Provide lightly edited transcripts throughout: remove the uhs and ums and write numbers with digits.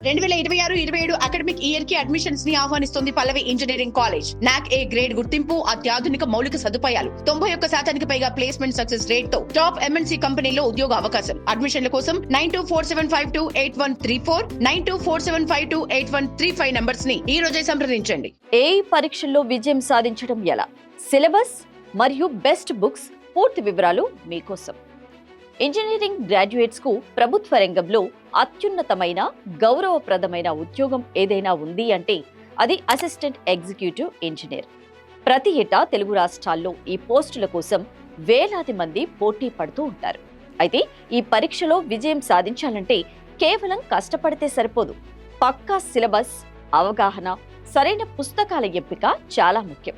2026-27 academic year కి admissions ని ఆహ్వానిస్తుంది పల్లవి engineering college. నాక్ ఏ గ్రేడ్ గుర్తింపు, అత్యాధునిక మౌలిక సదుపాయాలు, 91% పైగా ప్లేస్మెంట్ సక్సెస్ రేట్ తో టాప్ ఎంఎన్సీ కంపెనీలో ఉద్యోగ అవకాశం. అడ్మిషన్ల కోసం 9247528134 9247528135 నంబర్స్ ని ఈ రోజే సంప్రదించండి. ఏఈ పరీక్షల్లో విజయం సాధించడం ఎలా, సిలబస్ మరియు బెస్ట్ బుక్స్ పూర్తి వివరాలు మీకోసం. ఇంజనీరింగ్ గ్రాడ్యుయేట్స్ కు ప్రభుత్వ రంగంలో అత్యున్నతమైన గౌరవప్రదమైన ఉద్యోగం ఏదైనా ఉంది అంటే అది అసిస్టెంట్ ఎగ్జిక్యూటివ్ ఇంజనీర్. ప్రతి ఏటా తెలుగు రాష్ట్రాల్లో ఈ పోస్టుల కోసం వేలాది మంది పోటీ పడుతూ ఉంటారు. అయితే ఈ పరీక్షలో విజయం సాధించాలంటే కేవలం కష్టపడితే సరిపోదు. పక్కా సిలబస్, అవగాహన, సరైన పుస్తకాల ఎంపిక చాలా ముఖ్యం.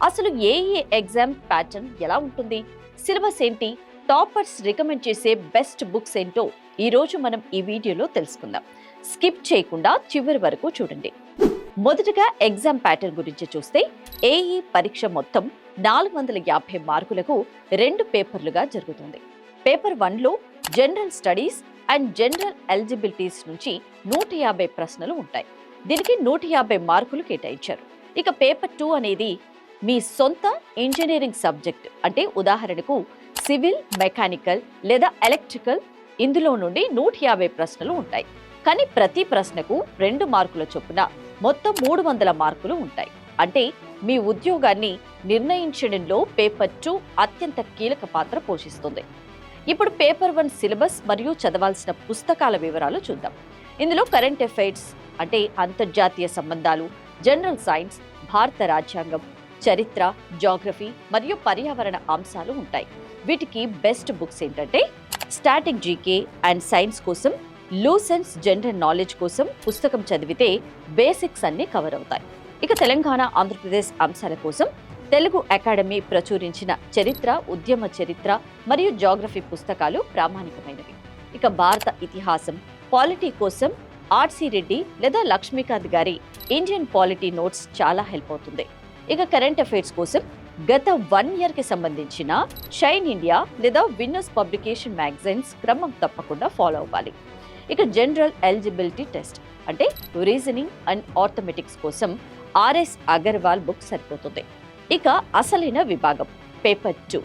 అసలు ఏఈ ఎగ్జామ్ ప్యాటర్న్ ఎలా ఉంటుంది, సిలబస్ ఏంటి, టాపర్స్ రికమెండ్ చేసే బెస్ట్ బుక్స్ ఏంటో ఈ రోజు మనం ఈ వీడియోలో తెలుసుకుందాం. స్కిప్ చేయకుండా చివరి వరకు చూడండి. మొదటగా ఎగ్జామ్ ప్యాటర్న్ గురించి చూస్తే ఏఈ పరీక్ష మొత్తం 450 మార్కులకు 2 పేపర్లుగా జరుగుతుంది. పేపర్ 1లో general studies and general eligibilities నుంచి 150 ప్రశ్నలు ఉంటాయి. దీనికి 150 మార్కులు కేటాయించారు. ఇక పేపర్ 2 అనేది మీ సొంత ఇంజనీరింగ్ సబ్జెక్ట్, అంటే ఉదాహరణకు సివిల్, మెకానికల్ లేదా ఎలక్ట్రికల్. ఇందులో నుండి 150 ప్రశ్నలు ఉంటాయి. కానీ ప్రతి ప్రశ్నకు 2 మార్కుల చొప్పున మొత్తం 300 మార్కులు ఉంటాయి. అంటే మీ ఉద్యోగాన్ని నిర్ణయించడంలో పేపర్ 2 అత్యంత కీలక పాత్ర పోషిస్తుంది. ఇప్పుడు పేపర్ 1 సిలబస్ మరియు చదవాల్సిన పుస్తకాల వివరాలు చూద్దాం. ఇందులో కరెంట్ అఫైర్స్ అంటే అంతర్జాతీయ సంబంధాలు, జనరల్ సైన్స్, భారత రాజ్యాంగం, చరిత్ర, జాగ్రఫీ మరియు పర్యావరణ అంశాలు ఉంటాయి. వీటికి బెస్ట్ బుక్స్ ఏంటంటే స్టాటిక్ జీకే అండ్ సైన్స్ కోసం లూసెన్స్, జనరల్ నాలెడ్జ్ కోసం పుస్తకం చదివితే బేసిక్స్ అన్ని కవర్ అవుతాయి. ఇక తెలంగాణ, ఆంధ్రప్రదేశ్ అంశాల కోసం తెలుగు అకాడమీ ప్రచురించిన చరిత్ర, ఉద్యమ చరిత్ర మరియు జాగ్రఫీ పుస్తకాలు ప్రామాణికమైనవి. ఇక భారత ఇతిహాసం, పాలిటీ కోసం ఆర్సి రెడ్డి లేదా లక్ష్మీకాంత్ గారి ఇండియన్ పాలిటీ నోట్స్ చాలా హెల్ప్ అవుతుంది. ఇక కరెంట్ అఫైర్స్ కోసం గత 1 year కి సంబంధించిన షైన్ ఇండియా లేదా విన్నర్స్ పబ్లికేషన్ మ్యాగజైన్స్ క్రమం తప్పకుండా ఫాలో అవ్వాలి. ఇక జనరల్ ఎలిజిబిలిటీ టెస్ట్ అంటే రీజనింగ్ అండ్ ఆర్థమెటిక్స్ కోసం ఆర్ఎస్ అగర్వాల్ బుక్ సరిపోతుంది. ఇక అసలైన విభాగం paper 2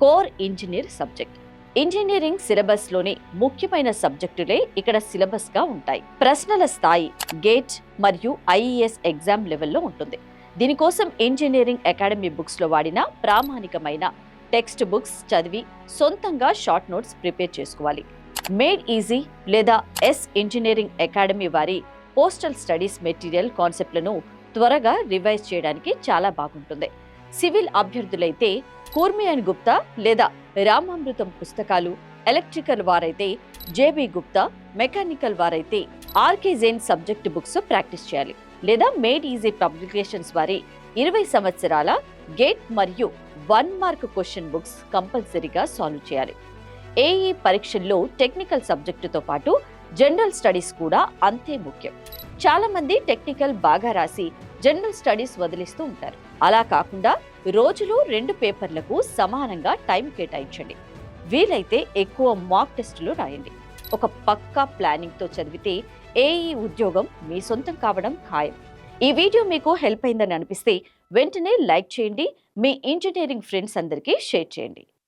core engineer subject. Engineering syllabus లోని ముఖ్యమైన సబ్జెక్టులే ఇక్కడ సిలబస్ గా ఉంటాయి. ప్రశ్నల స్థాయి గేట్ మరియు ఐఈఎస్ ఎగ్జామ్ లెవెల్లో ఉంటుంది. దీనికోసం ఇంజనీరింగ్ అకాడమీ బుక్స్ లో వాడిన ప్రామాణికమైన టెక్స్ట్ బుక్స్ చదివి సొంతంగా షార్ట్ నోట్స్ ప్రిపేర్ చేసుకోవాలి. మేడ్ ఈజీ లేదా ఎస్ ఇంజనీరింగ్ అకాడమీ వారి పోస్టల్ స్టడీస్ మెటీరియల్ కాన్సెప్ట్లను త్వరగా రివైజ్ చేయడానికి చాలా బాగుంటుంది. సివిల్ అభ్యర్థులైతే కూర్మి అండ్ గుప్తా లేదా రామామృతం పుస్తకాలు, ఎలక్ట్రికల్ వారైతే జేబీ గుప్తా, మెకానికల్ వారైతే RK Jain subject books practice చేయాలి. లేదా మేడ్ ఈజీ పబ్లికేషన్స్ వారి 20 సంవత్సరాల గేట్ మరియు 1 మార్క్ క్వశ్చన్ బుక్స్ కంపల్సరీగా సాల్వ్ చేయాలి. ఏఈ పరీక్షల్లో టెక్నికల్ సబ్జెక్టుతో పాటు జనరల్ స్టడీస్ కూడా అంతే ముఖ్యం. చాలా మంది టెక్నికల్ బాగా రాసి జనరల్ స్టడీస్ వదిలిస్తూ ఉంటారు. అలా కాకుండా రోజులో 2 పేపర్లకు సమానంగా టైం కేటాయించండి. వీలైతే ఎక్కువ మాక్ టెస్టులు రాయండి. ఒక పక్కా ప్లానింగ్ తో చదివితే ఏఈ ఉద్యోగం మీ సొంతం కావడం ఖాయం. ఈ వీడియో మీకు హెల్ప్ అయిందని అనిపిస్తే వెంటనే లైక్ చేయండి. మీ ఇంజనీరింగ్ ఫ్రెండ్స్ అందరికీ షేర్ చేయండి.